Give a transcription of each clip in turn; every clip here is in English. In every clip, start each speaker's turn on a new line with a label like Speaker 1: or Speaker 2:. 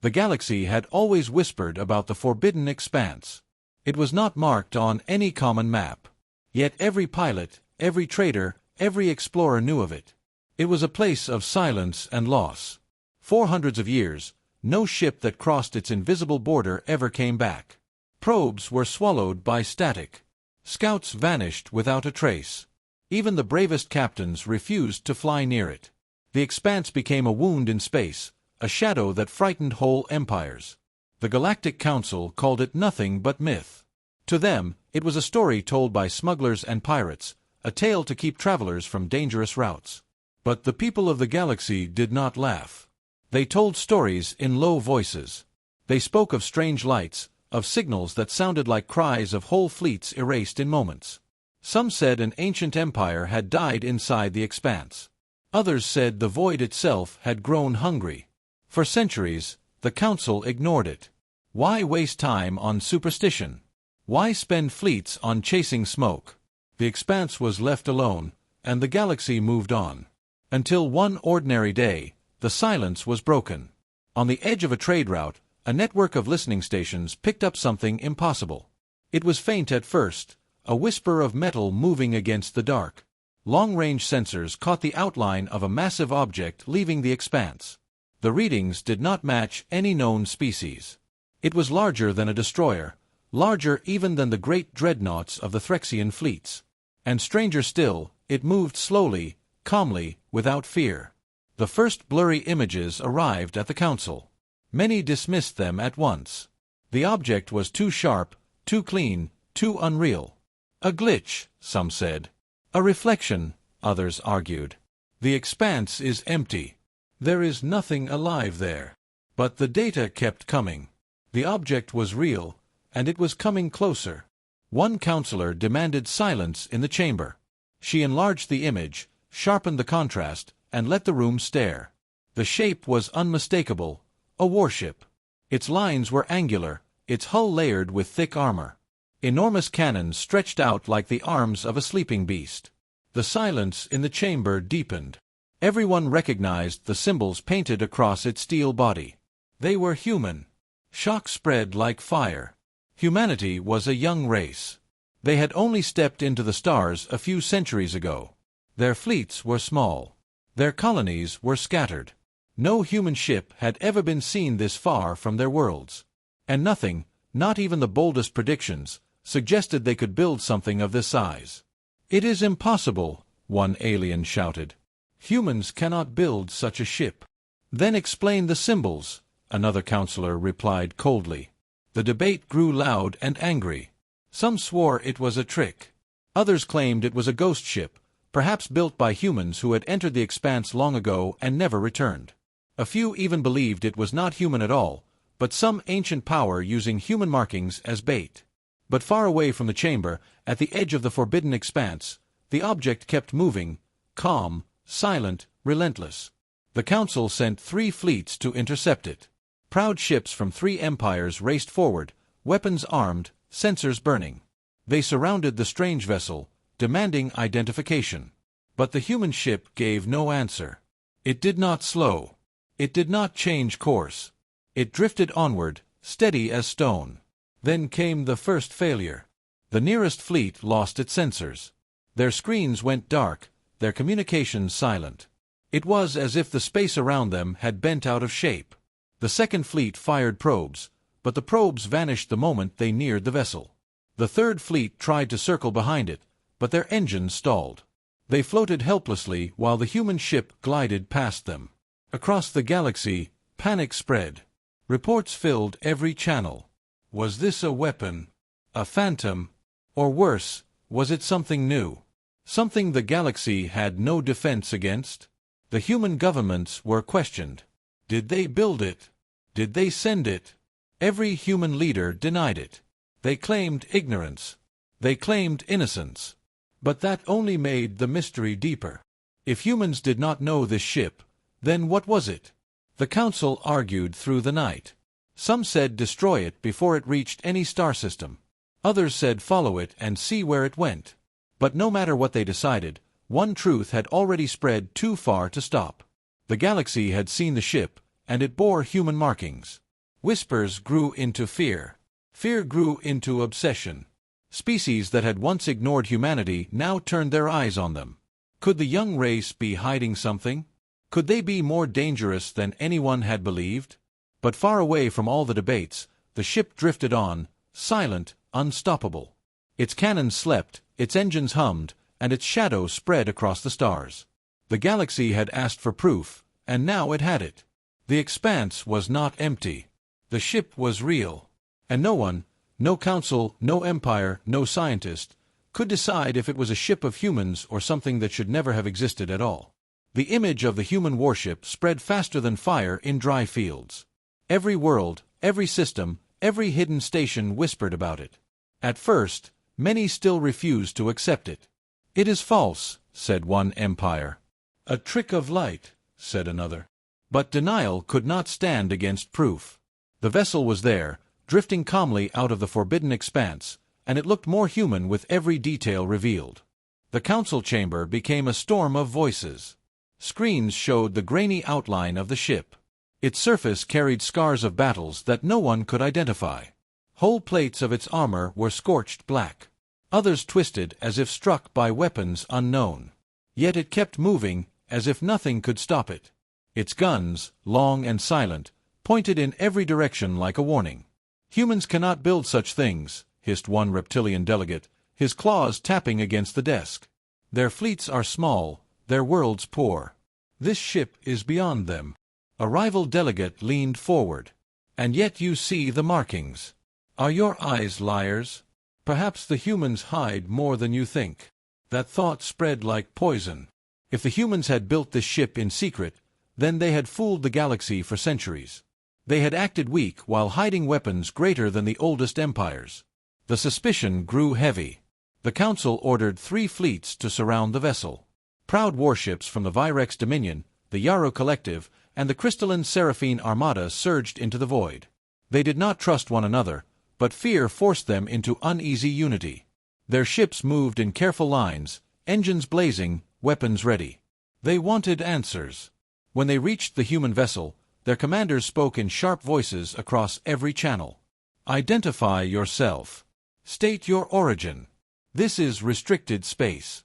Speaker 1: The galaxy had always whispered about the forbidden expanse. It was not marked on any common map. Yet every pilot, every trader, every explorer knew of it. It was a place of silence and loss. For hundreds of years, no ship that crossed its invisible border ever came back. Probes were swallowed by static. Scouts vanished without a trace. Even the bravest captains refused to fly near it. The expanse became a wound in space, a shadow that frightened whole empires. The Galactic Council called it nothing but myth. To them, it was a story told by smugglers and pirates, a tale to keep travelers from dangerous routes. But the people of the galaxy did not laugh. They told stories in low voices. They spoke of strange lights, of signals that sounded like cries of whole fleets erased in moments. Some said an ancient empire had died inside the expanse. Others said the void itself had grown hungry. For centuries, the Council ignored it. Why waste time on superstition? Why spend fleets on chasing smoke? The expanse was left alone, and the galaxy moved on. Until one ordinary day, the silence was broken. On the edge of a trade route, a network of listening stations picked up something impossible. It was faint at first, a whisper of metal moving against the dark. Long-range sensors caught the outline of a massive object leaving the expanse. The readings did not match any known species. It was larger than a destroyer, larger even than the great dreadnoughts of the Threxian fleets. And stranger still, it moved slowly, calmly, without fear. The first blurry images arrived at the Council. Many dismissed them at once. The object was too sharp, too clean, too unreal. A glitch, some said. A reflection, others argued. The expanse is empty. There is nothing alive there. But the data kept coming. The object was real, and it was coming closer. One counselor demanded silence in the chamber. She enlarged the image, sharpened the contrast, and let the room stare. The shape was unmistakable, a warship. Its lines were angular, its hull layered with thick armor. Enormous cannons stretched out like the arms of a sleeping beast. The silence in the chamber deepened. Everyone recognized the symbols painted across its steel body. They were human. Shock spread like fire. Humanity was a young race. They had only stepped into the stars a few centuries ago. Their fleets were small. Their colonies were scattered. No human ship had ever been seen this far from their worlds. And nothing, not even the boldest predictions, suggested they could build something of this size. "It is impossible," one alien shouted. "Humans cannot build such a ship." "Then explain the symbols," another counselor replied coldly. The debate grew loud and angry. Some swore it was a trick. Others claimed it was a ghost ship, perhaps built by humans who had entered the expanse long ago and never returned. A few even believed it was not human at all, but some ancient power using human markings as bait. But far away from the chamber, at the edge of the forbidden expanse, the object kept moving, calm, silent, relentless. The Council sent 3 fleets to intercept it. Proud ships from 3 empires raced forward, weapons armed, sensors burning. They surrounded the strange vessel, demanding identification. But the human ship gave no answer. It did not slow. It did not change course. It drifted onward, steady as stone. Then came the first failure. The nearest fleet lost its sensors. Their screens went dark, their communications silent. It was as if the space around them had bent out of shape. The second fleet fired probes, but the probes vanished the moment they neared the vessel. The third fleet tried to circle behind it, but their engines stalled. They floated helplessly while the human ship glided past them. Across the galaxy, panic spread. Reports filled every channel. Was this a weapon? A phantom? Or worse, was it something new? Something the galaxy had no defense against? The human governments were questioned. Did they build it? Did they send it? Every human leader denied it. They claimed ignorance. They claimed innocence. But that only made the mystery deeper. If humans did not know this ship, then what was it? The Council argued through the night. Some said destroy it before it reached any star system. Others said follow it and see where it went. But no matter what they decided, one truth had already spread too far to stop. The galaxy had seen the ship, and it bore human markings. Whispers grew into fear. Fear grew into obsession. Species that had once ignored humanity now turned their eyes on them. Could the young race be hiding something? Could they be more dangerous than anyone had believed? But far away from all the debates, the ship drifted on, silent, unstoppable. Its cannons slept, its engines hummed, and its shadow spread across the stars. The galaxy had asked for proof, and now it had it. The expanse was not empty. The ship was real. And no one, no council, no empire, no scientist, could decide if it was a ship of humans or something that should never have existed at all. The image of the human warship spread faster than fire in dry fields. Every world, every system, every hidden station whispered about it. At first, many still refused to accept it. "It is false," said one empire. "A trick of light," said another. But denial could not stand against proof. The vessel was there, drifting calmly out of the forbidden expanse, and it looked more human with every detail revealed. The council chamber became a storm of voices. Screens showed the grainy outline of the ship. Its surface carried scars of battles that no one could identify. Whole plates of its armor were scorched black. Others twisted as if struck by weapons unknown. Yet it kept moving, as if nothing could stop it. Its guns, long and silent, pointed in every direction like a warning. "Humans cannot build such things," hissed one reptilian delegate, his claws tapping against the desk. "Their fleets are small, their worlds poor. This ship is beyond them." A rival delegate leaned forward. "And yet you see the markings. Are your eyes liars? Perhaps the humans hide more than you think." That thought spread like poison. If the humans had built this ship in secret, then they had fooled the galaxy for centuries. They had acted weak while hiding weapons greater than the oldest empires. The suspicion grew heavy. The council ordered 3 fleets to surround the vessel. Proud warships from the Virex Dominion, the Yarrow Collective, and the crystalline Seraphine Armada surged into the void. They did not trust one another, but fear forced them into uneasy unity. Their ships moved in careful lines, engines blazing, weapons ready. They wanted answers. When they reached the human vessel, their commanders spoke in sharp voices across every channel. "Identify yourself. State your origin. This is restricted space."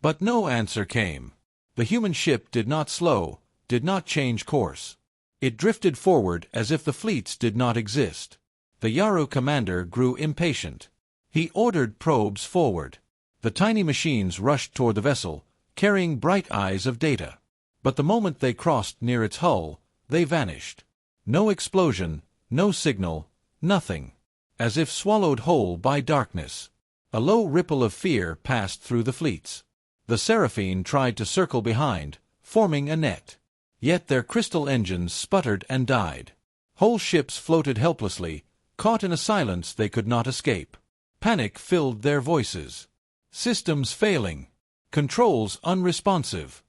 Speaker 1: But no answer came. The human ship did not slow, did not change course. It drifted forward as if the fleets did not exist. The Yarrow commander grew impatient. He ordered probes forward. The tiny machines rushed toward the vessel, carrying bright eyes of data. But the moment they crossed near its hull, they vanished. No explosion, no signal, nothing. As if swallowed whole by darkness. A low ripple of fear passed through the fleets. The Seraphine tried to circle behind, forming a net. Yet their crystal engines sputtered and died. Whole ships floated helplessly, caught in a silence they could not escape. Panic filled their voices. Systems failing. Controls unresponsive.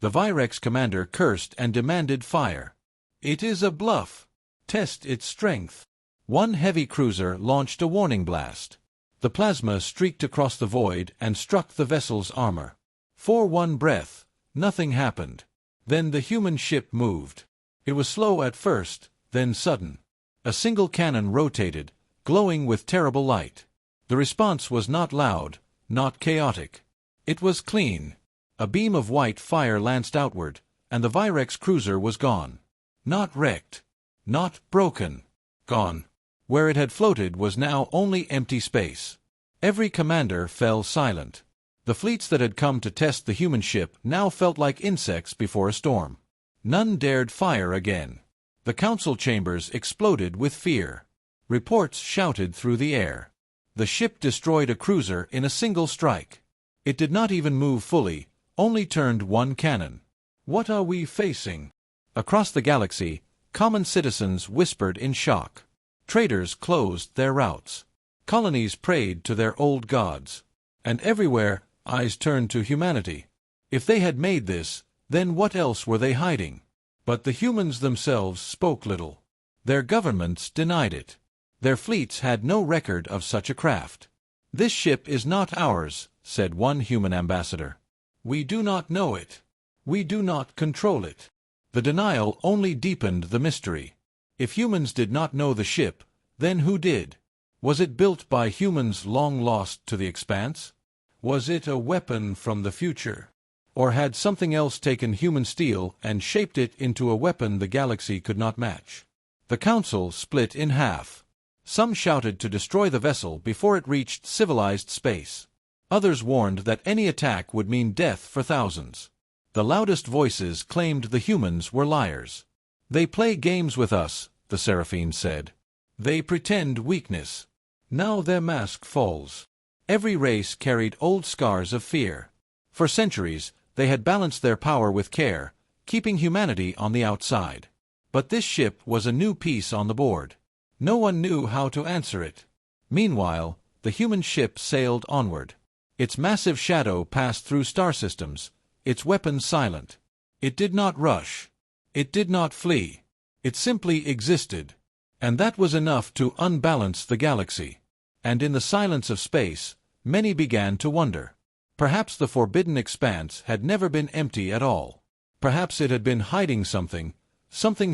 Speaker 1: The Virex commander cursed and demanded fire. "It is a bluff. Test its strength." One heavy cruiser launched a warning blast. The plasma streaked across the void and struck the vessel's armor. For one breath, nothing happened. Then the human ship moved. It was slow at first, then sudden. A single cannon rotated, glowing with terrible light. The response was not loud, not chaotic. It was clean. A beam of white fire lanced outward, and the Virex cruiser was gone. Not wrecked. Not broken. Gone. Where it had floated was now only empty space. Every commander fell silent. The fleets that had come to test the human ship now felt like insects before a storm. None dared fire again. The council chambers exploded with fear. Reports shouted through the air. The ship destroyed a cruiser in a single strike. It did not even move fully, only turned one cannon. What are we facing? Across the galaxy, common citizens whispered in shock. Traders closed their routes. Colonies prayed to their old gods. And everywhere, eyes turned to humanity. If they had made this, then what else were they hiding? But the humans themselves spoke little. Their governments denied it. Their fleets had no record of such a craft. "This ship is not ours," said one human ambassador. "We do not know it. We do not control it." The denial only deepened the mystery. If humans did not know the ship, then who did? Was it built by humans long lost to the expanse? Was it a weapon from the future? Or had something else taken human steel and shaped it into a weapon the galaxy could not match? The council split in half. Some shouted to destroy the vessel before it reached civilized space. Others warned that any attack would mean death for thousands. The loudest voices claimed the humans were liars. "They play games with us," the Seraphine said. "They pretend weakness. Now their mask falls." Every race carried old scars of fear. For centuries, they had balanced their power with care, keeping humanity on the outside. But this ship was a new piece on the board. No one knew how to answer it. Meanwhile, the human ship sailed onward. Its massive shadow passed through star systems, its weapons silent. It did not rush. It did not flee. It simply existed. And that was enough to unbalance the galaxy. And in the silence of space, many began to wonder. Perhaps the forbidden expanse had never been empty at all. Perhaps it had been hiding something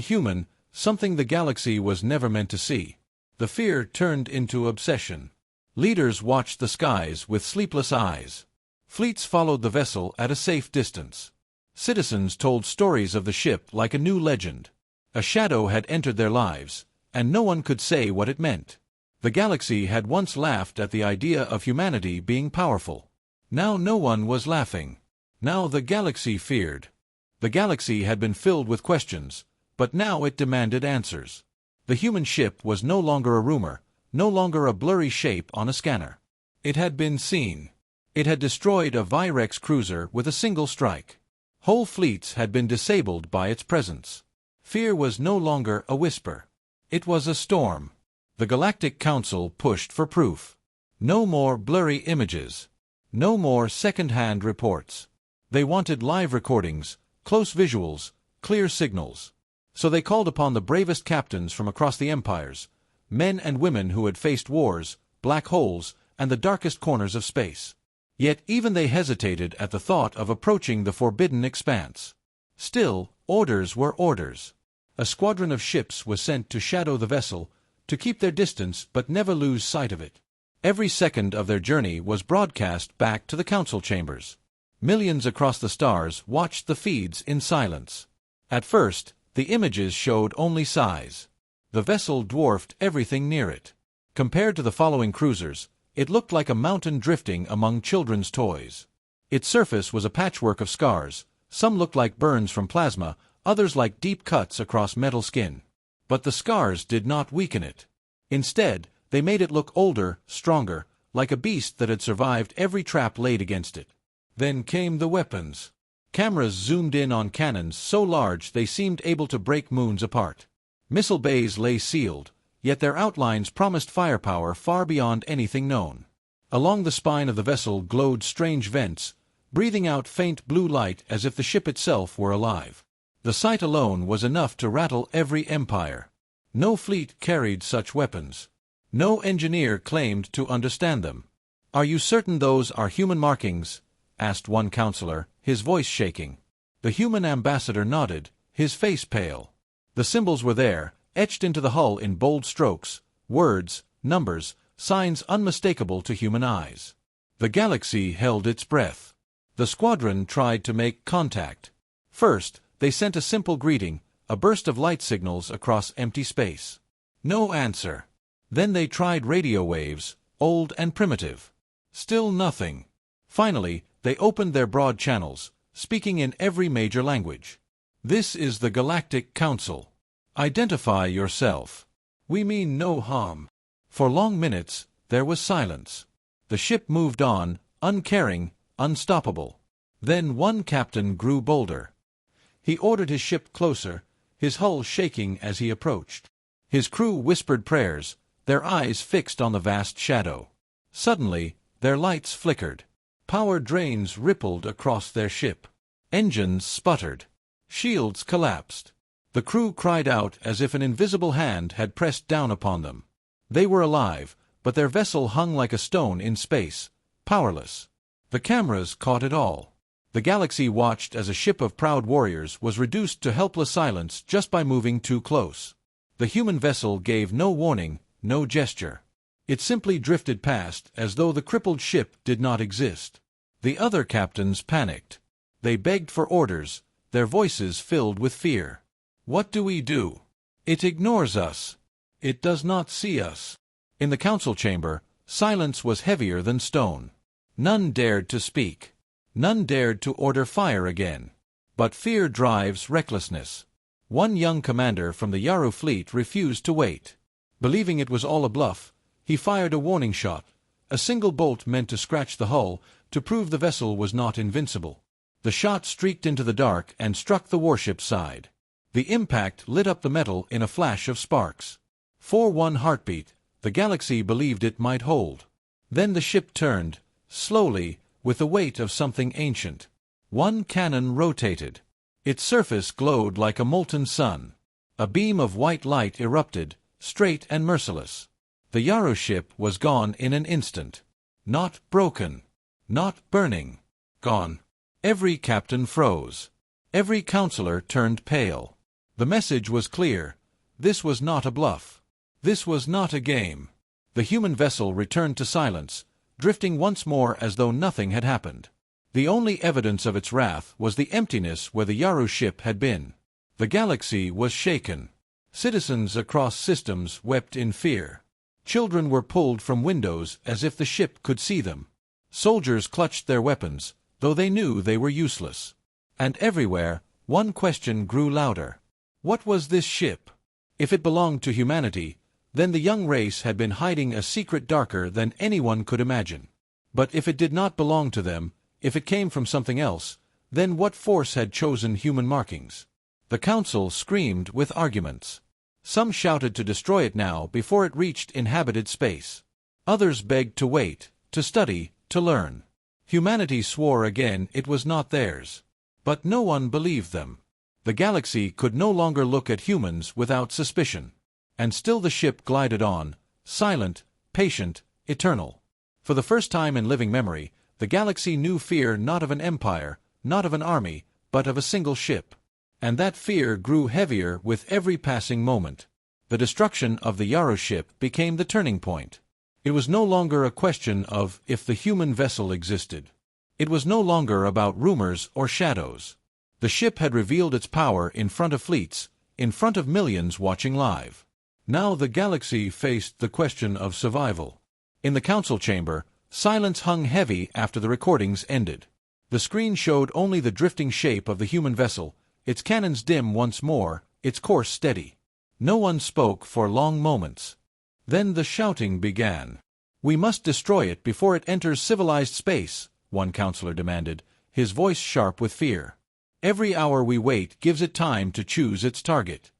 Speaker 1: human, something the galaxy was never meant to see. The fear turned into obsession. Leaders watched the skies with sleepless eyes. Fleets followed the vessel at a safe distance. Citizens told stories of the ship like a new legend. A shadow had entered their lives, and no one could say what it meant. The galaxy had once laughed at the idea of humanity being powerful. Now no one was laughing. Now the galaxy feared. The galaxy had been filled with questions, but now it demanded answers. The human ship was no longer a rumor, no longer a blurry shape on a scanner. It had been seen. It had destroyed a Virex cruiser with a single strike. Whole fleets had been disabled by its presence. Fear was no longer a whisper. It was a storm. The Galactic Council pushed for proof. No more blurry images. No more second-hand reports. They wanted live recordings, close visuals, clear signals. So they called upon the bravest captains from across the empires, men and women who had faced wars, black holes, and the darkest corners of space. Yet even they hesitated at the thought of approaching the forbidden expanse. Still, orders were orders. A squadron of ships was sent to shadow the vessel, to keep their distance but never lose sight of it. Every second of their journey was broadcast back to the council chambers. Millions across the stars watched the feeds in silence. At first, the images showed only size. The vessel dwarfed everything near it. Compared to the following cruisers, it looked like a mountain drifting among children's toys. Its surface was a patchwork of scars. Some looked like burns from plasma, others like deep cuts across metal skin. But the scars did not weaken it. Instead, they made it look older, stronger, like a beast that had survived every trap laid against it. Then came the weapons. Cameras zoomed in on cannons so large they seemed able to break moons apart. Missile bays lay sealed, yet their outlines promised firepower far beyond anything known. Along the spine of the vessel glowed strange vents, breathing out faint blue light as if the ship itself were alive. The sight alone was enough to rattle every empire. No fleet carried such weapons. No engineer claimed to understand them. "Are you certain those are human markings?" asked one counselor, his voice shaking. The human ambassador nodded, his face pale. The symbols were there, etched into the hull in bold strokes, words, numbers, signs unmistakable to human eyes. The galaxy held its breath. The squadron tried to make contact. First, they sent a simple greeting, a burst of light signals across empty space. No answer. Then they tried radio waves, old and primitive. Still nothing. Finally, they opened their broad channels, speaking in every major language. "This is the Galactic Council. Identify yourself. We mean no harm." For long minutes, there was silence. The ship moved on, uncaring, unstoppable. Then one captain grew bolder. He ordered his ship closer, his hull shaking as he approached. His crew whispered prayers, their eyes fixed on the vast shadow. Suddenly, their lights flickered. Power drains rippled across their ship. Engines sputtered. Shields collapsed. The crew cried out as if an invisible hand had pressed down upon them. They were alive, but their vessel hung like a stone in space, powerless. The cameras caught it all. The galaxy watched as a ship of proud warriors was reduced to helpless silence just by moving too close. The human vessel gave no warning, no gesture. It simply drifted past as though the crippled ship did not exist. The other captains panicked. They begged for orders, their voices filled with fear. What do we do? It ignores us. It does not see us. In the council chamber, silence was heavier than stone. None dared to speak. None dared to order fire again. But fear drives recklessness. One young commander from the Yaru fleet refused to wait. Believing it was all a bluff, he fired a warning shot, a single bolt meant to scratch the hull, to prove the vessel was not invincible. The shot streaked into the dark and struck the warship's side. The impact lit up the metal in a flash of sparks. For one heartbeat, the Galaxy believed it might hold. Then the ship turned, slowly, with the weight of something ancient. One cannon rotated. Its surface glowed like a molten sun. A beam of white light erupted, straight and merciless. The Yaru ship was gone in an instant. Not broken. Not burning. Gone. Every captain froze. Every counselor turned pale. The message was clear. This was not a bluff. This was not a game. The human vessel returned to silence, drifting once more as though nothing had happened. The only evidence of its wrath was the emptiness where the Yaru ship had been. The Galaxy was shaken. Citizens across systems wept in fear. Children were pulled from windows as if the ship could see them. Soldiers clutched their weapons, though they knew they were useless. And everywhere, one question grew louder. What was this ship? If it belonged to humanity, then the young race had been hiding a secret darker than anyone could imagine. But if it did not belong to them, if it came from something else, then what force had chosen human markings? The council screamed with arguments. Some shouted to destroy it now before it reached inhabited space. Others begged to wait, to study, to learn. Humanity swore again it was not theirs. But no one believed them. The Galaxy could no longer look at humans without suspicion. And still the ship glided on, silent, patient, eternal. For the first time in living memory, the Galaxy knew fear not of an empire, not of an army, but of a single ship. And that fear grew heavier with every passing moment. The destruction of the Yaru ship became the turning point. It was no longer a question of if the human vessel existed. It was no longer about rumors or shadows. The ship had revealed its power in front of fleets, in front of millions watching live. Now the Galaxy faced the question of survival. In the council chamber, silence hung heavy after the recordings ended. The screen showed only the drifting shape of the human vessel, its cannons dim once more, its course steady. No one spoke for long moments. Then the shouting began. "We must destroy it before it enters civilized space," one counselor demanded, his voice sharp with fear. "Every hour we wait gives it time to choose its target."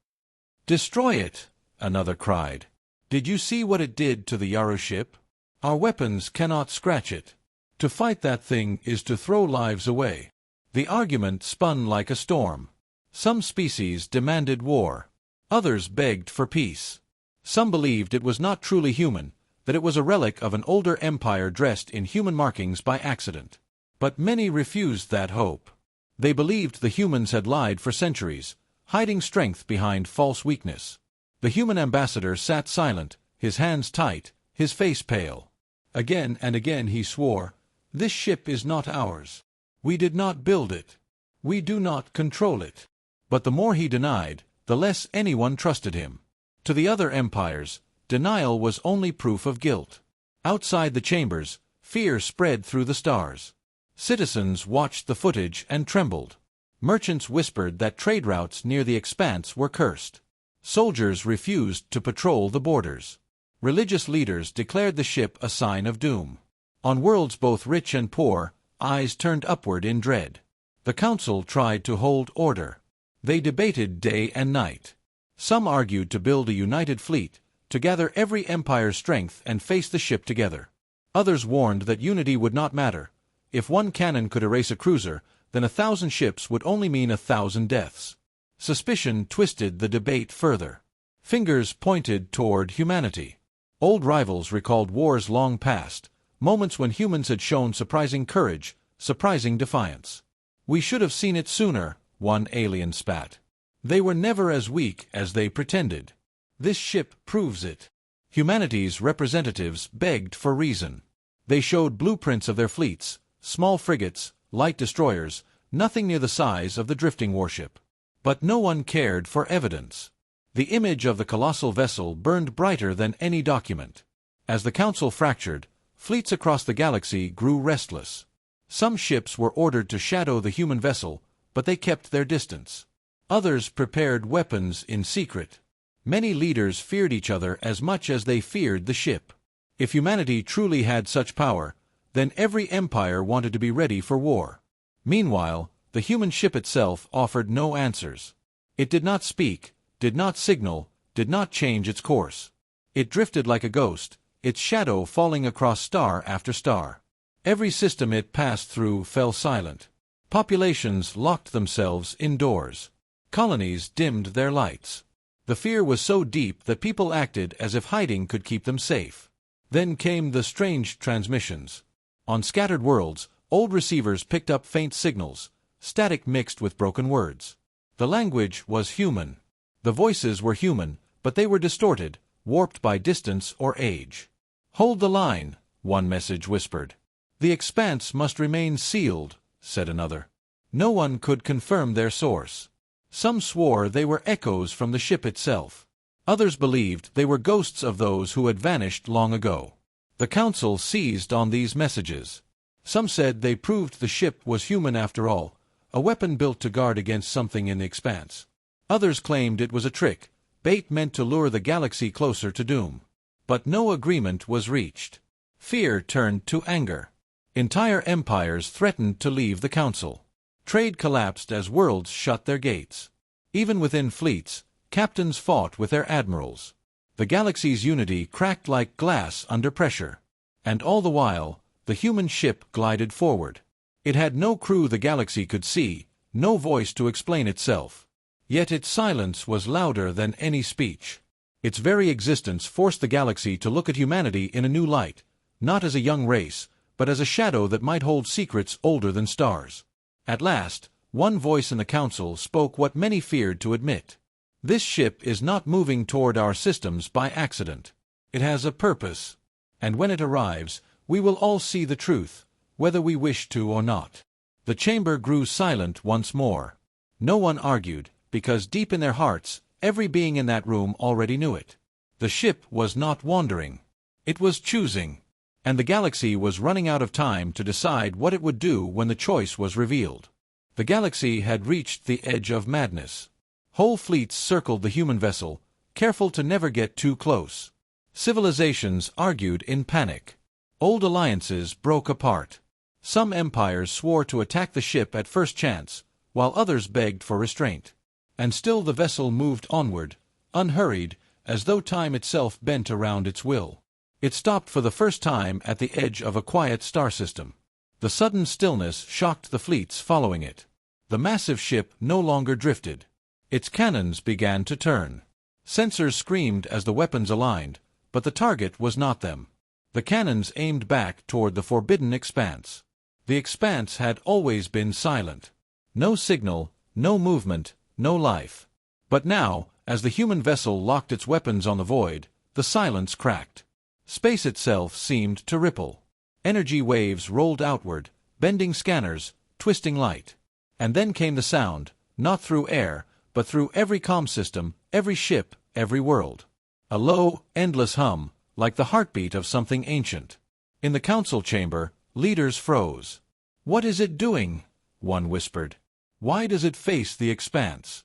Speaker 1: "Destroy it," another cried. "Did you see what it did to the Yaru ship? Our weapons cannot scratch it. To fight that thing is to throw lives away." The argument spun like a storm. Some species demanded war. Others begged for peace. Some believed it was not truly human, that it was a relic of an older empire dressed in human markings by accident. But many refused that hope. They believed the humans had lied for centuries, hiding strength behind false weakness. The human ambassador sat silent, his hands tight, his face pale. Again and again he swore, "This ship is not ours. We did not build it. We do not control it." But the more he denied, the less anyone trusted him. To the other empires, denial was only proof of guilt. Outside the chambers, fear spread through the stars. Citizens watched the footage and trembled. Merchants whispered that trade routes near the expanse were cursed. Soldiers refused to patrol the borders. Religious leaders declared the ship a sign of doom. On worlds both rich and poor, eyes turned upward in dread. The council tried to hold order. They debated day and night. Some argued to build a united fleet, to gather every empire's strength and face the ship together. Others warned that unity would not matter. If one cannon could erase a cruiser, then 1,000 ships would only mean 1,000 deaths. Suspicion twisted the debate further. Fingers pointed toward humanity. Old rivals recalled wars long past, moments when humans had shown surprising courage, surprising defiance. "We should have seen it sooner," one alien spat. "They were never as weak as they pretended." This ship proves it. Humanity's representatives begged for reason. They showed blueprints of their fleets, small frigates, light destroyers, nothing near the size of the drifting warship. But no one cared for evidence. The image of the colossal vessel burned brighter than any document. As the Council fractured, fleets across the galaxy grew restless. Some ships were ordered to shadow the human vessel, but they kept their distance. Others prepared weapons in secret. Many leaders feared each other as much as they feared the ship. If humanity truly had such power, then every empire wanted to be ready for war. Meanwhile, the human ship itself offered no answers. It did not speak, did not signal, did not change its course. It drifted like a ghost, its shadow falling across star after star. Every system it passed through fell silent. Populations locked themselves indoors. Colonies dimmed their lights. The fear was so deep that people acted as if hiding could keep them safe. Then came the strange transmissions. On scattered worlds, old receivers picked up faint signals, static mixed with broken words. The language was human. The voices were human, but they were distorted, warped by distance or age. "Hold the line," one message whispered. "The expanse must remain sealed," said another. No one could confirm their source. Some swore they were echoes from the ship itself. Others believed they were ghosts of those who had vanished long ago. The Council seized on these messages. Some said they proved the ship was human after all, a weapon built to guard against something in the expanse. Others claimed it was a trick, bait meant to lure the galaxy closer to doom. But no agreement was reached. Fear turned to anger. Entire empires threatened to leave the Council. Trade collapsed as worlds shut their gates. Even within fleets, captains fought with their admirals. The galaxy's unity cracked like glass under pressure. And all the while, the human ship glided forward. It had no crew the galaxy could see, no voice to explain itself. Yet its silence was louder than any speech. Its very existence forced the galaxy to look at humanity in a new light, not as a young race, but as a shadow that might hold secrets older than stars. At last, one voice in the Council spoke what many feared to admit. This ship is not moving toward our systems by accident. It has a purpose. And when it arrives, we will all see the truth, whether we wish to or not. The chamber grew silent once more. No one argued, because deep in their hearts, every being in that room already knew it. The ship was not wandering. It was choosing. And the galaxy was running out of time to decide what it would do when the choice was revealed. The galaxy had reached the edge of madness. Whole fleets circled the human vessel, careful to never get too close. Civilizations argued in panic. Old alliances broke apart. Some empires swore to attack the ship at first chance, while others begged for restraint. And still the vessel moved onward, unhurried, as though time itself bent around its will. It stopped for the first time at the edge of a quiet star system. The sudden stillness shocked the fleets following it. The massive ship no longer drifted. Its cannons began to turn. Sensors screamed as the weapons aligned, but the target was not them. The cannons aimed back toward the forbidden expanse. The expanse had always been silent. No signal, no movement, no life. But now, as the human vessel locked its weapons on the void, the silence cracked. Space itself seemed to ripple. Energy waves rolled outward, bending scanners, twisting light. And then came the sound, not through air, but through every comm system, every ship, every world. A low, endless hum, like the heartbeat of something ancient. In the Council chamber, leaders froze. "What is it doing?" one whispered. "Why does it face the expanse?"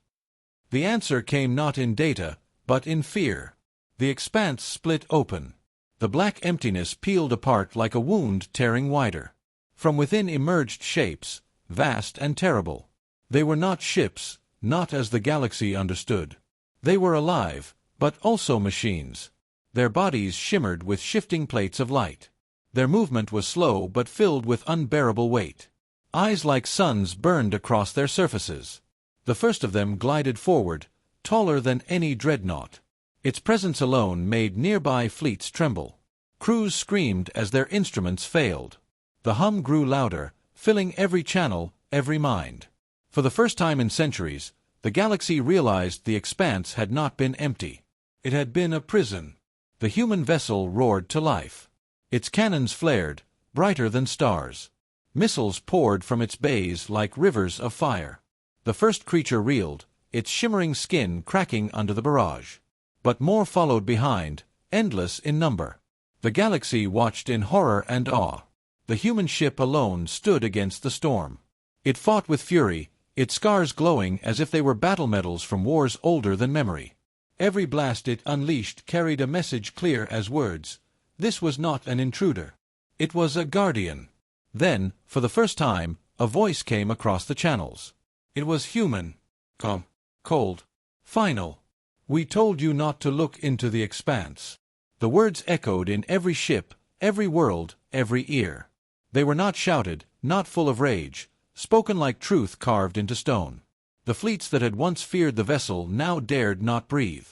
Speaker 1: The answer came not in data, but in fear. The expanse split open. The black emptiness peeled apart like a wound tearing wider. From within emerged shapes, vast and terrible. They were not ships, not as the galaxy understood. They were alive, but also machines. Their bodies shimmered with shifting plates of light. Their movement was slow but filled with unbearable weight. Eyes like suns burned across their surfaces. The first of them glided forward, taller than any dreadnought. Its presence alone made nearby fleets tremble. Crews screamed as their instruments failed. The hum grew louder, filling every channel, every mind. For the first time in centuries, the galaxy realized the expanse had not been empty. It had been a prison. The human vessel roared to life. Its cannons flared, brighter than stars. Missiles poured from its bays like rivers of fire. The first creature reeled, its shimmering skin cracking under the barrage. But more followed behind, endless in number. The galaxy watched in horror and awe. The human ship alone stood against the storm. It fought with fury, its scars glowing as if they were battle medals from wars older than memory. Every blast it unleashed carried a message clear as words. This was not an intruder. It was a guardian. Then, for the first time, a voice came across the channels. It was human. Calm. Cold. Final. We told you not to look into the expanse. The words echoed in every ship, every world, every ear. They were not shouted, not full of rage, spoken like truth carved into stone. The fleets that had once feared the vessel now dared not breathe.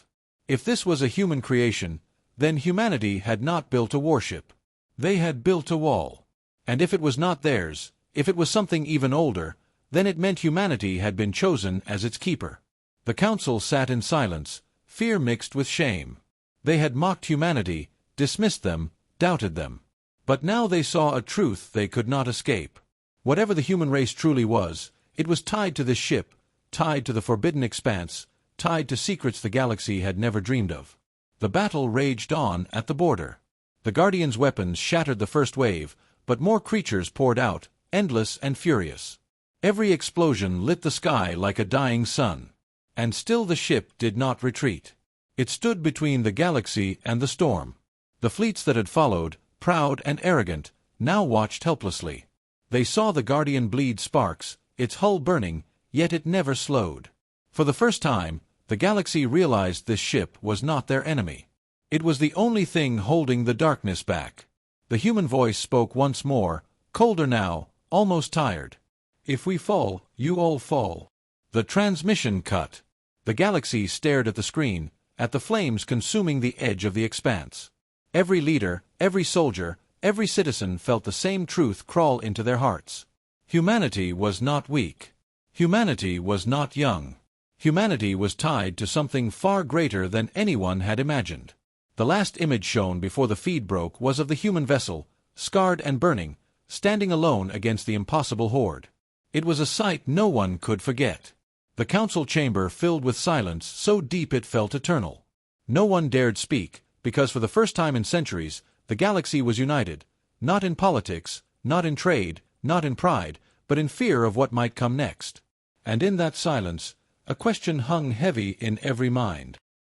Speaker 1: If this was a human creation, then humanity had not built a warship. They had built a wall. And if it was not theirs, if it was something even older, then it meant humanity had been chosen as its keeper. The council sat in silence, fear mixed with shame. They had mocked humanity, dismissed them, doubted them. But now they saw a truth they could not escape. Whatever the human race truly was, it was tied to this ship, tied to the forbidden expanse, tied to secrets the galaxy had never dreamed of. The battle raged on at the border. The Guardians' weapons shattered the first wave, but more creatures poured out, endless and furious. Every explosion lit the sky like a dying sun. And still the ship did not retreat. It stood between the galaxy and the storm. The fleets that had followed, proud and arrogant, now watched helplessly. They saw the Guardian bleed sparks, its hull burning, yet it never slowed. For the first time, the galaxy realized this ship was not their enemy. It was the only thing holding the darkness back. The human voice spoke once more, colder now, almost tired. If we fall, you all fall. The transmission cut. The galaxy stared at the screen, at the flames consuming the edge of the expanse. Every leader, every soldier, every citizen felt the same truth crawl into their hearts. Humanity was not weak. Humanity was not young. Humanity was tied to something far greater than anyone had imagined. The last image shown before the feed broke was of the human vessel, scarred and burning, standing alone against the impossible horde. It was a sight no one could forget. The council chamber filled with silence so deep it felt eternal. No one dared speak, because for the first time in centuries, the galaxy was united, not in politics, not in trade, not in pride, but in fear of what might come next. And in that silence, a question hung heavy in every mind.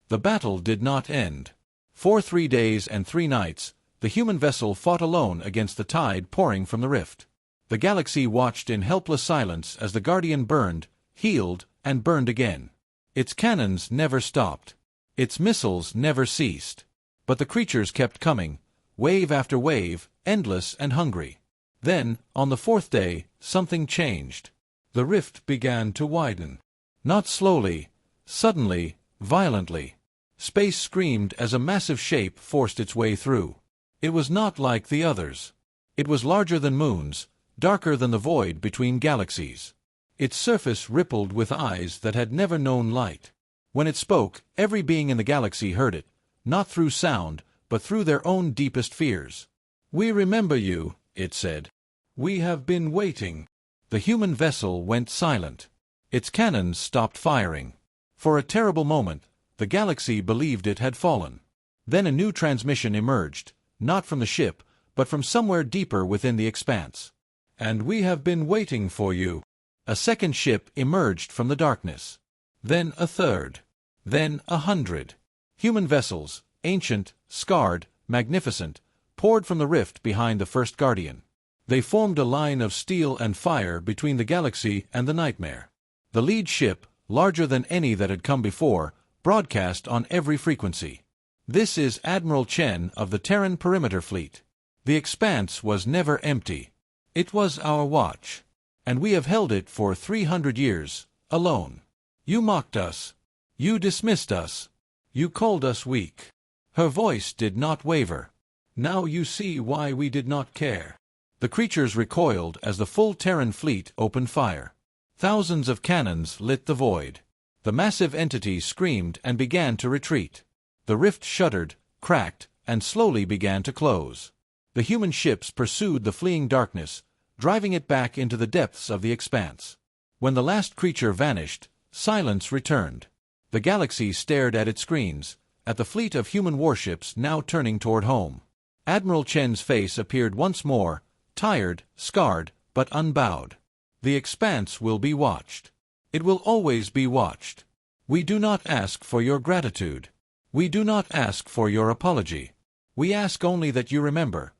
Speaker 1: The battle did not end. For 3 days and 3 nights, the human vessel fought alone against the tide pouring from the rift. The galaxy watched in helpless silence as the Guardian burned, healed, and burned again. Its cannons never stopped. Its missiles never ceased. But the creatures kept coming, wave after wave, endless and hungry. Then, on the 4th day, something changed. The rift began to widen. Not slowly, suddenly, violently. Space screamed as a massive shape forced its way through. It was not like the others. It was larger than moons, darker than the void between galaxies. Its surface rippled with eyes that had never known light. When it spoke, every being in the galaxy heard it, not through sound, but through their own deepest fears. "We remember you," it said. "We have been waiting." The human vessel went silent. Its cannons stopped firing. For a terrible moment, the galaxy believed it had fallen. Then a new transmission emerged, not from the ship, but from somewhere deeper within the expanse. "And we have been waiting for you." A second ship emerged from the darkness. Then a third. Then 100. Human vessels, ancient, scarred, magnificent, poured from the rift behind the first Guardian. They formed a line of steel and fire between the galaxy and the nightmare. The lead ship, larger than any that had come before, broadcast on every frequency. "This is Admiral Chen of the Terran Perimeter Fleet. The expanse was never empty. It was our watch. And we have held it for 300 years, alone. You mocked us. You dismissed us. You called us weak." Her voice did not waver. "Now you see why we did not care." The creatures recoiled as the full Terran fleet opened fire. Thousands of cannons lit the void. The massive entity screamed and began to retreat. The rift shuddered, cracked, and slowly began to close. The human ships pursued the fleeing darkness, driving it back into the depths of the expanse. When the last creature vanished, silence returned. The galaxy stared at its screens, at the fleet of human warships now turning toward home. Admiral Chen's face appeared once more, tired, scarred, but unbowed. The expanse will be watched. It will always be watched. We do not ask for your gratitude. We do not ask for your apology. We ask only that you remember.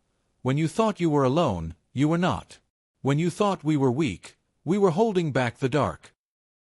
Speaker 1: When you thought you were alone, you were not. When you thought we were weak, we were holding back the dark.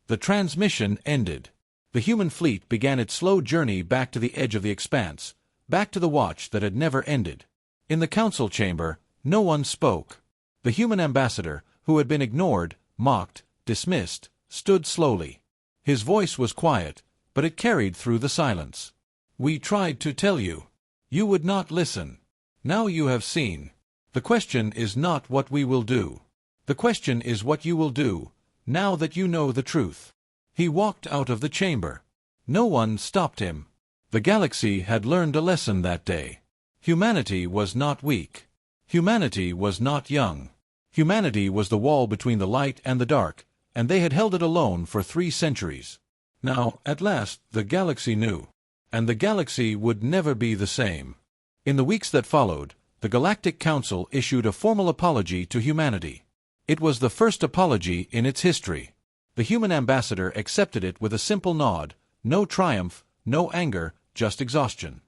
Speaker 1: The transmission ended. The human fleet began its slow journey back to the edge of the expanse, back to the watch that had never ended. In the council chamber, no one spoke. The human ambassador, who had been ignored, mocked, dismissed, stood slowly. His voice was quiet, but it carried through the silence. We tried to tell you. You would not listen. Now you have seen. The question is not what we will do. The question is what you will do, now that you know the truth. He walked out of the chamber. No one stopped him. The galaxy had learned a lesson that day. Humanity was not weak. Humanity was not young. Humanity was the wall between the light and the dark, and they had held it alone for 3 centuries. Now, at last, the galaxy knew. And the galaxy would never be the same. In the weeks that followed, the Galactic Council issued a formal apology to humanity. It was the first apology in its history. The human ambassador accepted it with a simple nod, no triumph, no anger, just exhaustion.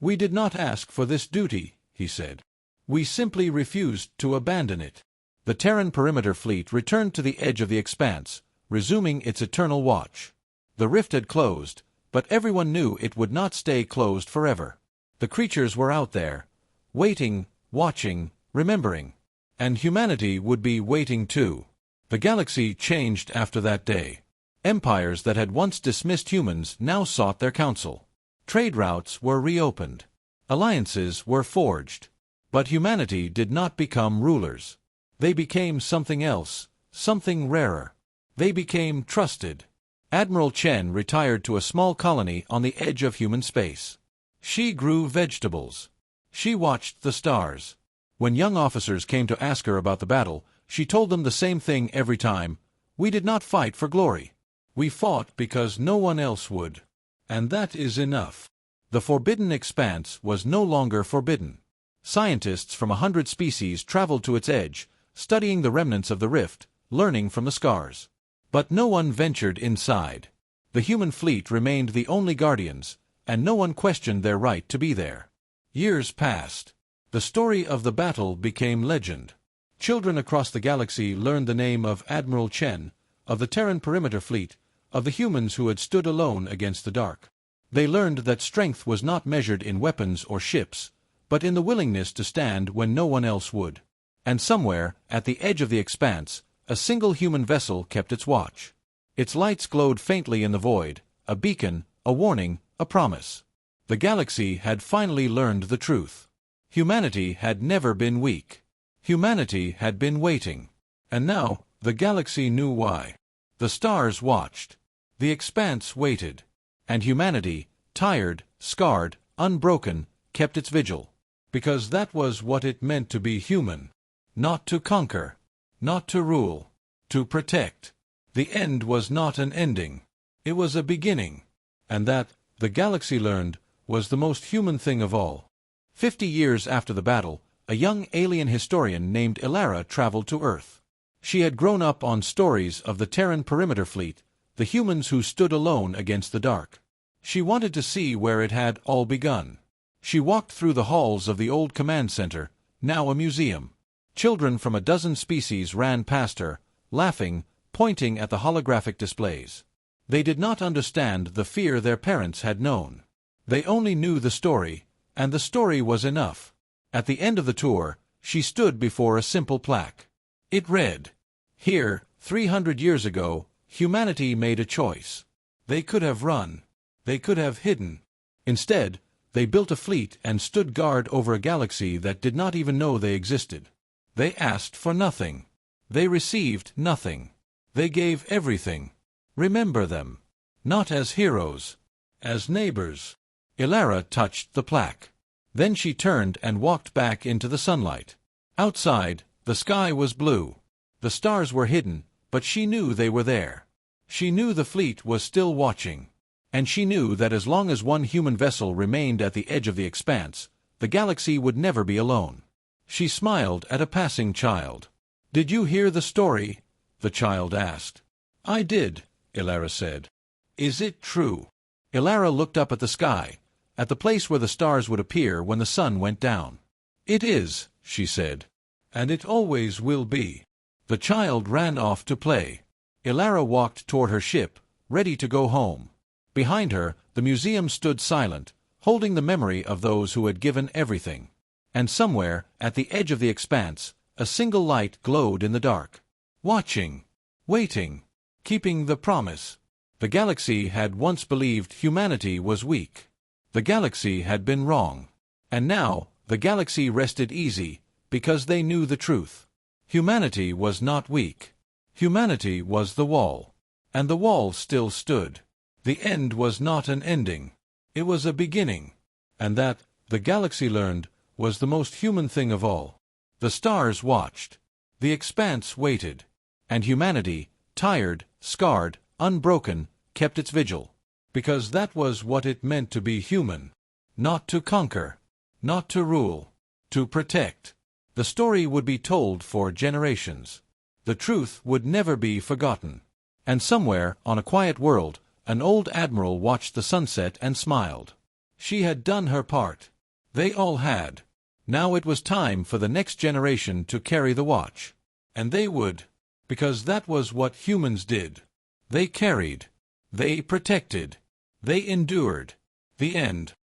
Speaker 1: We did not ask for this duty, he said. We simply refused to abandon it. The Terran perimeter fleet returned to the edge of the expanse, resuming its eternal watch. The rift had closed, but everyone knew it would not stay closed forever. The creatures were out there, waiting, watching, remembering. And humanity would be waiting too. The galaxy changed after that day. Empires that had once dismissed humans now sought their counsel. Trade routes were reopened. Alliances were forged. But humanity did not become rulers. They became something else, something rarer. They became trusted. Admiral Chen retired to a small colony on the edge of human space. She grew vegetables. She watched the stars. When young officers came to ask her about the battle, she told them the same thing every time. We did not fight for glory. We fought because no one else would. And that is enough. The forbidden expanse was no longer forbidden. Scientists from 100 species traveled to its edge, studying the remnants of the rift, learning from the scars. But no one ventured inside. The human fleet remained the only guardians, and no one questioned their right to be there. Years passed. The story of the battle became legend. Children across the galaxy learned the name of Admiral Chen, of the Terran perimeter fleet, of the humans who had stood alone against the dark. They learned that strength was not measured in weapons or ships, but in the willingness to stand when no one else would. And somewhere, at the edge of the expanse, a single human vessel kept its watch. Its lights glowed faintly in the void, a beacon, a warning, a promise. The galaxy had finally learned the truth. Humanity had never been weak. Humanity had been waiting. And now, the galaxy knew why. The stars watched. The expanse waited. And humanity, tired, scarred, unbroken, kept its vigil. Because that was what it meant to be human. Not to conquer. Not to rule. To protect. The end was not an ending. It was a beginning. And that, the galaxy learned, was the most human thing of all. 50 years after the battle, a young alien historian named Ilara traveled to Earth. She had grown up on stories of the Terran perimeter fleet, the humans who stood alone against the dark. She wanted to see where it had all begun. She walked through the halls of the old command center, now a museum. Children from a dozen species ran past her, laughing, pointing at the holographic displays. They did not understand the fear their parents had known. They only knew the story, and the story was enough. At the end of the tour, she stood before a simple plaque. It read, "Here, 300 years ago, humanity made a choice. They could have run. They could have hidden. Instead, they built a fleet and stood guard over a galaxy that did not even know they existed. They asked for nothing. They received nothing. They gave everything. Remember them. Not as heroes. As neighbors. Ilara touched the plaque. Then she turned and walked back into the sunlight. Outside, the sky was blue. The stars were hidden, but she knew they were there. She knew the fleet was still watching. And she knew that as long as one human vessel remained at the edge of the expanse, the galaxy would never be alone. She smiled at a passing child. "Did you hear the story?" the child asked. "I did," Ilara said. "Is it true?" Ilara looked up at the sky, at the place where the stars would appear when the sun went down. "It is," she said. "And it always will be." The child ran off to play. Ilara walked toward her ship, ready to go home. Behind her, the museum stood silent, holding the memory of those who had given everything. And somewhere, at the edge of the expanse, a single light glowed in the dark. Watching. Waiting. Keeping the promise. The galaxy had once believed humanity was weak. The galaxy had been wrong. And now, the galaxy rested easy, because they knew the truth. Humanity was not weak. Humanity was the wall. And the wall still stood. The end was not an ending. It was a beginning. And that, the galaxy learned, was the most human thing of all. The stars watched. The expanse waited. And humanity, tired, scarred, unbroken, kept its vigil. Because that was what it meant to be human. Not to conquer. Not to rule. To protect. The story would be told for generations. The truth would never be forgotten. And somewhere, on a quiet world, an old admiral watched the sunset and smiled. She had done her part. They all had. Now it was time for the next generation to carry the watch. And they would. Because that was what humans did. They carried. They protected. They endured. The end.